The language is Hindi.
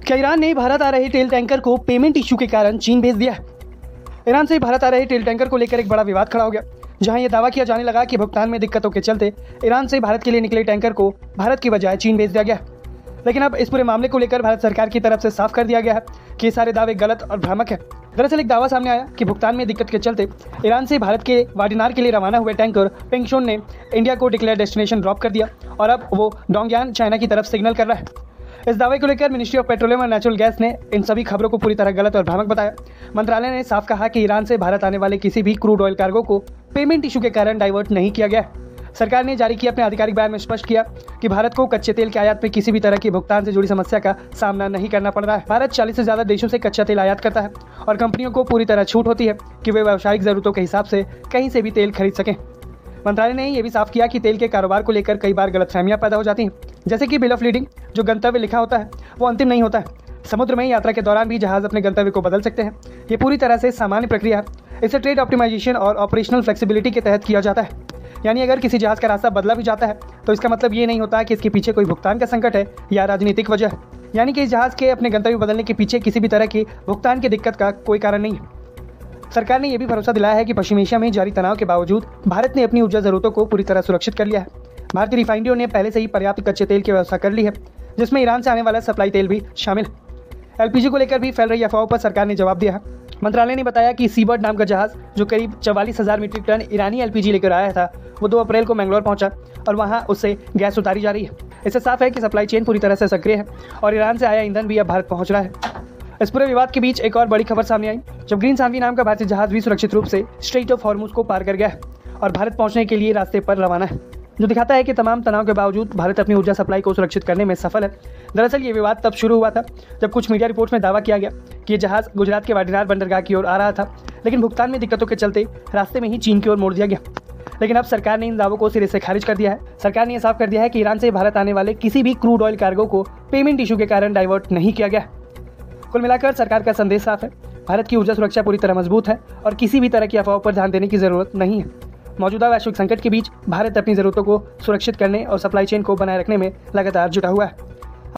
क्या ईरान ने भारत आ रहे तेल टैंकर को पेमेंट इशू के कारण चीन भेज दिया है? ईरान से भारत आ रहे तेल टैंकर को लेकर एक बड़ा विवाद खड़ा हो गया, जहां यह दावा किया जाने लगा कि भुगतान में दिक्कतों के चलते ईरान से भारत के लिए निकले टैंकर को भारत की बजाय चीन भेज दिया गया। लेकिन अब इस पूरे मामले को लेकर भारत सरकार की तरफ से साफ कर दिया गया है कि ये सारे दावे गलत और भ्रामक है। दरअसल एक दावा सामने आया कि भुगतान में दिक्कत के चलते ईरान से भारत के वाडिनार के लिए रवाना हुए टैंकर पेंगशोन ने इंडिया को डिक्लेयर डेस्टिनेशन ड्रॉप कर दिया और अब वो डोंगयान चाइना की तरफ सिग्नल कर रहा है। इस दावे को लेकर मिनिस्ट्री ऑफ पेट्रोलियम और नेचुरल गैस ने इन सभी खबरों को पूरी तरह गलत और भ्रामक बताया। मंत्रालय ने साफ कहा कि ईरान से भारत आने वाले किसी भी क्रूड ऑयल कार्गो को पेमेंट इशू के कारण डाइवर्ट नहीं किया गया। सरकार ने जारी किए अपने आधिकारिक बयान में स्पष्ट किया कि भारत को कच्चे तेल के आयात में किसी भी तरह की भुगतान से जुड़ी समस्या का सामना नहीं करना पड़ रहा है। भारत 40 से ज्यादा देशों से कच्चा तेल आयात करता है और कंपनियों को पूरी तरह छूट होती है कि वे व्यावसायिक जरूरतों के हिसाब से कहीं से भी तेल खरीद सकें। मंत्रालय ने यह भी साफ किया कि तेल के कारोबार को लेकर कई बार गलतफहमियां पैदा हो जाती हैं, जैसे कि बिल ऑफ लीडिंग जो गंतव्य लिखा होता है वो अंतिम नहीं होता है। समुद्र में यात्रा के दौरान भी जहाज अपने गंतव्य को बदल सकते हैं। ये पूरी तरह से सामान्य प्रक्रिया है। इसे ट्रेड ऑप्टिमाइजेशन और ऑपरेशनल फ्लेक्सिबिलिटी के तहत किया जाता है। यानी अगर किसी जहाज का रास्ता बदला भी जाता है तो इसका मतलब ये नहीं होता कि इसके पीछे कोई भुगतान का संकट है या राजनीतिक वजह है। यानी कि इस जहाज के अपने गंतव्य बदलने के पीछे किसी भी तरह की भुगतान की दिक्कत का कोई कारण नहीं है। सरकार ने यह भी भरोसा दिलाया है कि पश्चिम एशिया में जारी तनाव के बावजूद भारत ने अपनी ऊर्जा जरूरतों को पूरी तरह सुरक्षित कर लिया है। भारतीय रिफाइनरियों ने पहले से ही पर्याप्त कच्चे तेल की व्यवस्था कर ली है, जिसमें ईरान से आने वाला सप्लाई तेल भी शामिल है। एलपीजी को लेकर भी फैल रही अफवाहों पर सरकार ने जवाब दिया है। मंत्रालय ने बताया कि सीबर्ड नाम का जहाज जो करीब 44,000 मीट्रिक टन ईरानी एलपीजी लेकर आया था वो 2 अप्रैल को मैंगलोर पहुंचा और वहां उससे गैस उतारी जा रही है। इससे साफ है कि सप्लाई चेन पूरी तरह से सक्रिय है और ईरान से आया ईंधन भी अब भारत पहुंच रहा है। इस पूरे विवाद के बीच एक और बड़ी खबर सामने आई, जब ग्रीन सांवी नाम का भारतीय जहाज भी सुरक्षित रूप से स्ट्रेट ऑफ हॉर्मुज को पार कर गया है और भारत पहुंचने के लिए रास्ते पर रवाना है, जो दिखाता है कि तमाम तनाव के बावजूद भारत अपनी ऊर्जा सप्लाई को सुरक्षित करने में सफल है। दरअसल ये विवाद तब शुरू हुआ था जब कुछ मीडिया रिपोर्ट्स में दावा किया गया कि ये जहाज गुजरात के वाडिनार बंदरगाह की ओर आ रहा था, लेकिन भुगतान में दिक्कतों के चलते रास्ते में ही चीन की ओर मोड़ दिया गया। लेकिन अब सरकार ने इन दावों को सिरे से खारिज कर दिया है। सरकार ने यह साफ कर दिया है कि ईरान से भारत आने वाले किसी भी क्रूड ऑयल कार्गो को पेमेंट इशू के कारण डाइवर्ट नहीं किया गया। कुल मिलाकर सरकार का संदेश साफ है, भारत की ऊर्जा सुरक्षा पूरी तरह मजबूत है और किसी भी तरह की अफवाहों पर ध्यान देने की जरूरत नहीं है। मौजूदा वैश्विक संकट के बीच भारत अपनी जरूरतों को सुरक्षित करने और सप्लाई चेन को बनाए रखने में लगातार जुटा हुआ है।